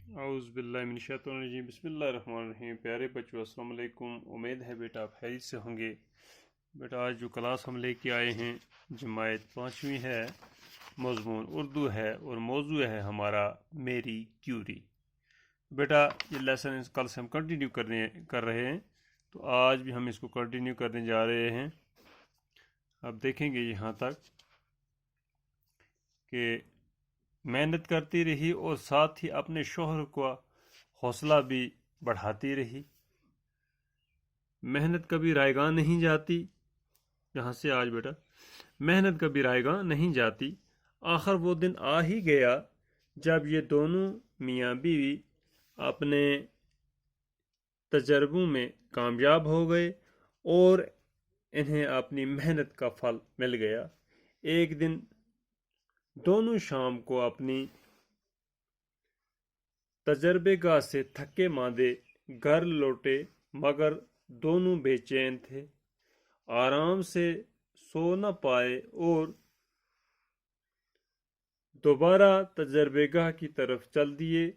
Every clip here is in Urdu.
اعوذ باللہ من الشیطان الرجیم، بسم اللہ الرحمن الرحیم۔ پیارے بچوں، السلام علیکم۔ امید ہے بیٹا آپ خیریت سے ہوں گے۔ بیٹا آج جو کلاس ہم لے کے آئے ہیں جماعت 5ویں ہے، مضمون اردو ہے اور موضوع ہے ہمارا میری کیوری۔ بیٹا یہ لیسن کل سے ہم کنٹینیو کر رہے ہیں، تو آج بھی ہم اس کو کنٹینیو کرنے جا رہے ہیں۔ اب دیکھیں گے یہاں تک کہ محنت کرتی رہی اور ساتھ ہی اپنے شوہر کا حوصلہ بھی بڑھاتی رہی۔ محنت کبھی رائے گاں نہیں جاتی، یہاں سے آج بیٹا محنت کبھی رائے گاں نہیں جاتی۔ آخر وہ دن آ ہی گیا جب یہ دونوں میاں بیوی اپنے تجربوں میں کامیاب ہو گئے اور انہیں اپنی محنت کا پھل مل گیا۔ ایک دن دونوں شام کو اپنی تجربے گاہ سے تھکے ماندے گھر لوٹے، مگر دونوں بے چین تھے، آرام سے سو نہ پائے اور دوبارہ تجربے گاہ کی طرف چل دیے۔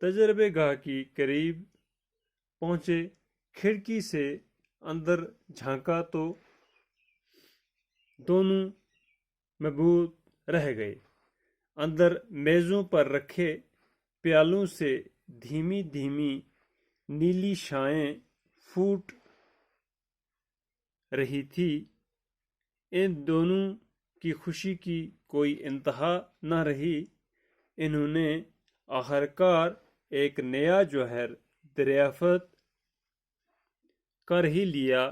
تجربے گاہ کی قریب پہنچے، کھڑکی سے اندر جھانکا تو دونوں مبہوت رہ گئے۔ اندر میزوں پر رکھے پیالوں سے دھیمی دھیمی نیلی شعاعیں پھوٹ رہی تھی۔ ان دونوں کی خوشی کی کوئی انتہا نہ رہی۔ انہوں نے آخرکار ایک نیا جوہر دریافت کر ہی لیا۔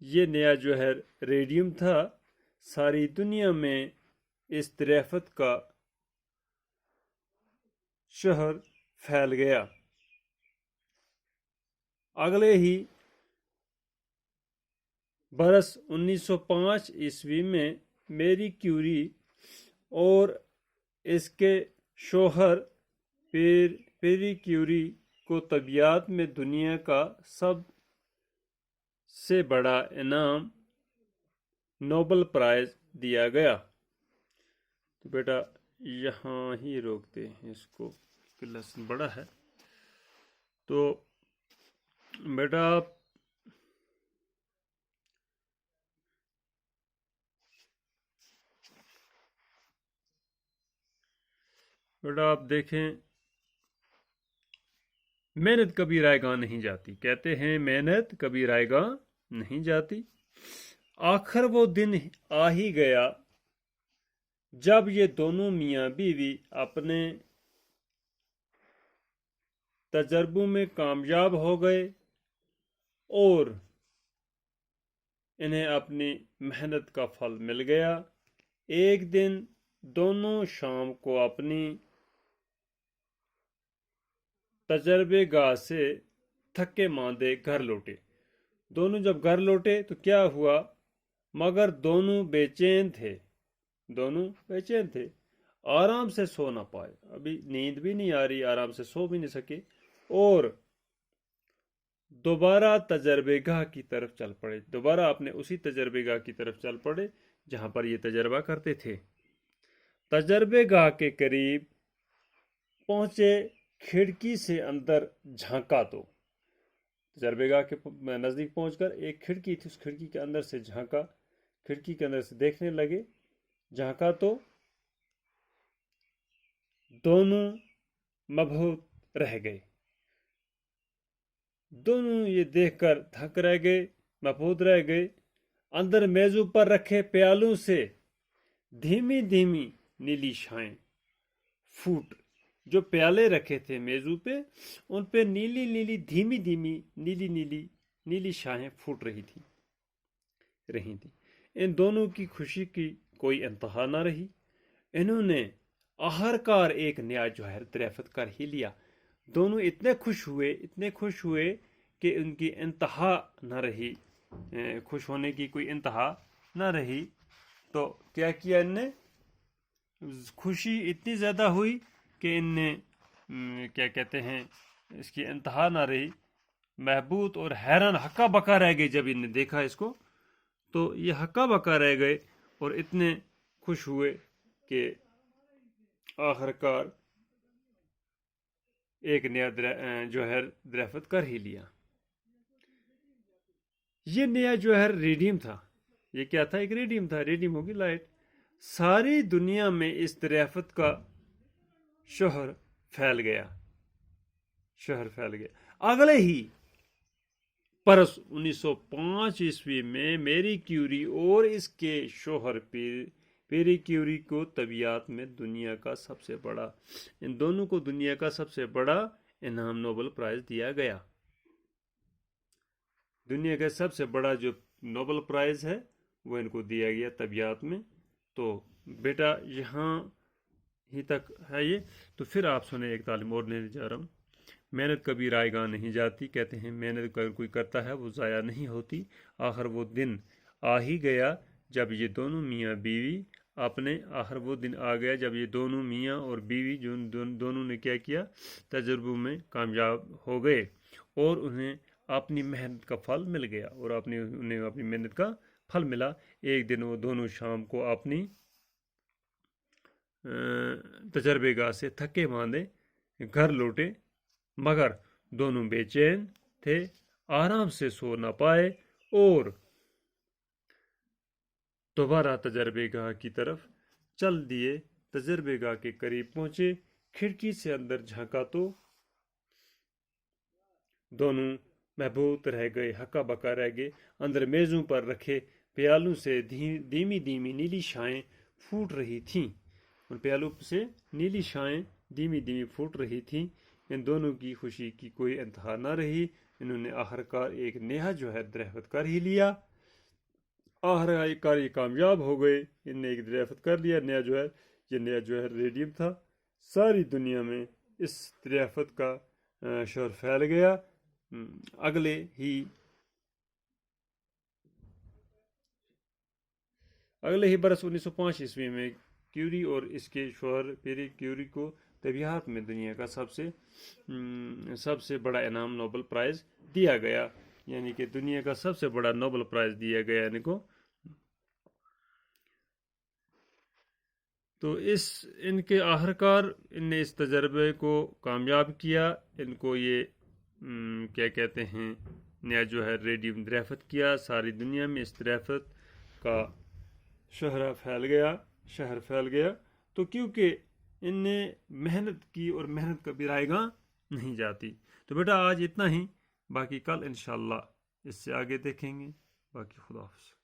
یہ نیا جوہر ریڈیم تھا۔ ساری دنیا میں اس دریافت کا شہر پھیل گیا۔ اگلے ہی برس 1905 میں میری کیوری اور اس کے شوہر پیری کیوری کو طبیعیات میں دنیا کا سب سے بڑا انعام نوبل پرائز دیا گیا۔ تو بیٹا یہاں ہی روکتے ہیں اس کو، لیسن بڑا ہے۔ تو بیٹا آپ دیکھیں، محنت کبھی رائے گاں نہیں جاتی، کہتے ہیں محنت کبھی رائے گاں نہیں جاتی۔ آخر وہ دن آ ہی گیا جب یہ دونوں میاں بیوی اپنے تجربوں میں کامیاب ہو گئے اور انہیں اپنی محنت کا پھل مل گیا۔ ایک دن دونوں شام کو اپنی تجربے گاہ سے تھکے ماندے گھر لوٹے۔ دونوں جب گھر لوٹے تو کیا ہوا، مگر دونوں بے چین تھے، آرام سے سو نہ پائے۔ ابھی نیند بھی نہیں آ رہی، آرام سے سو بھی نہیں سکے، اور دوبارہ تجربے گاہ کی طرف چل پڑے۔ دوبارہ اپنے اسی تجربے گاہ کی طرف چل پڑے جہاں پر یہ تجربہ کرتے تھے۔ تجربے گاہ کے قریب پہنچے، کھڑکی سے اندر جھانکا تو تجربے گاہ کے نزدیک پہنچ کر ایک کھڑکی تھی، اس کھڑکی کے اندر سے جھانکا، کھڑکی کے اندر سے دیکھنے لگے۔ جھانکا تو دونوں مبہوت رہ گئے۔ دونوں یہ دیکھ کر تھک رہ گئے، مبہوت رہ گئے۔ اندر میزوں پر رکھے پیالوں سے دھیمی دھیمی نیلی شعاعیں پھوٹ، جو پیالے رکھے تھے میزوں پہ، ان پہ نیلی نیلی دھیمی دھیمی نیلی شعاعیں پھوٹ رہی تھی۔ ان دونوں کی خوشی کی کوئی انتہا نہ رہی۔ انہوں نے آخرکار ایک نیا جوہر دریافت کر ہی لیا۔ دونوں اتنے خوش ہوئے کہ ان کی انتہا نہ رہی، خوش ہونے کی کوئی انتہا نہ رہی۔ تو کیا کیا ان نے، خوشی اتنی زیادہ ہوئی کہ ان نے کیا کہتے ہیں، اس کی انتہا نہ رہی۔ محبوط اور حیران ہکا بکا رہ گئے۔ جب ان نے دیکھا اس کو تو یہ ہکا بکا رہ گئے اور اتنے خوش ہوئے کہ آخرکار ایک نیا جوہر دریافت کر ہی لیا۔ یہ نیا جوہر ریڈیم تھا۔ یہ کیا تھا؟ ایک ریڈیم تھا۔ ریڈیم ہوگی لائٹ۔ ساری دنیا میں اس دریافت کا شوہر پھیل گیا۔ اگلے ہی برس 1905 میں میری کیوری اور اس کے شوہر پیری کیوری کو طبیعیات میں ان دونوں کو دنیا کا سب سے بڑا انعام نوبل پرائز دیا گیا۔ دنیا کا سب سے بڑا جو نوبل پرائز ہے وہ ان کو دیا گیا طبیعیات میں۔ تو بیٹا یہاں ہی تک ہے یہ۔ تو پھر آپ سنیں، ایک تعلیم اور لینے جا رہا ہوں۔ محنت کبھی رائے گاہ نہیں جاتی۔ کہتے ہیں محنت کوئی کرتا ہے وہ ضائع نہیں ہوتی۔ آخر وہ دن آ ہی گیا جب یہ دونوں میاں بیوی دونوں میاں اور بیوی دونوں نے کیا کیا؟ تجربوں میں کامیاب ہو گئے اور انہیں اپنی محنت کا پھل مل گیا انہیں اپنی محنت کا پھل ملا۔ ایک دن وہ دونوں شام کو اپنی تجربے گاہ سے تھکے ماندے گھر لوٹے، مگر دونوں بے چین تھے، آرام سے سو نہ پائے اور دوبارہ تجربے گاہ کی طرف چل دیے۔ تجربے گاہ کے قریب پہنچے، کھڑکی سے اندر جھانکا تو دونوں محبوط رہ گئے، ہکا بکا رہ گئے۔ اندر میزوں پر رکھے پیالوں سے دھیمی دھیمی نیلی شعاعیں پھوٹ رہی تھیں۔ ان پیالوں سے نیلی شعاعیں دھیمی دھیمی پھوٹ رہی تھیں۔ ان دونوں کی خوشی کی کوئی انتہا نہ رہی۔ انہوں نے آخرکار ایک نیا جوہر دریافت کر ہی لیا۔ آخرکار یہ کامیاب ہو گئے۔ ان نے ایک دریافت کر لیا نیا جوہر۔ یہ نیا جوہر ریڈیم تھا۔ ساری دنیا میں اس دریافت کا شور پھیل گیا۔ اگلے ہی برس 1905 میں کیوری اور اس کے شوہر پیری کیوری کو طبیعیات میں دنیا کا سب سے بڑا انعام نوبل پرائز دیا گیا۔ یعنی کہ دنیا کا سب سے بڑا نوبل پرائز دیا گیا ان کو۔ تو ان کے آخرکار ان نے اس تجربے کو کامیاب کیا۔ ان کو یہ کیا کہتے ہیں، نیا جو ہے ریڈیم دریافت کیا۔ ساری دنیا میں اس دریافت کا شہر پھیل گیا۔ تو کیونکہ ان نے محنت کی اور محنت کبھی رائے گاہ نہیں جاتی۔ تو بیٹا آج اتنا ہی، باقی کل انشاءاللہ اس سے آگے دیکھیں گے۔ باقی خدا حافظ۔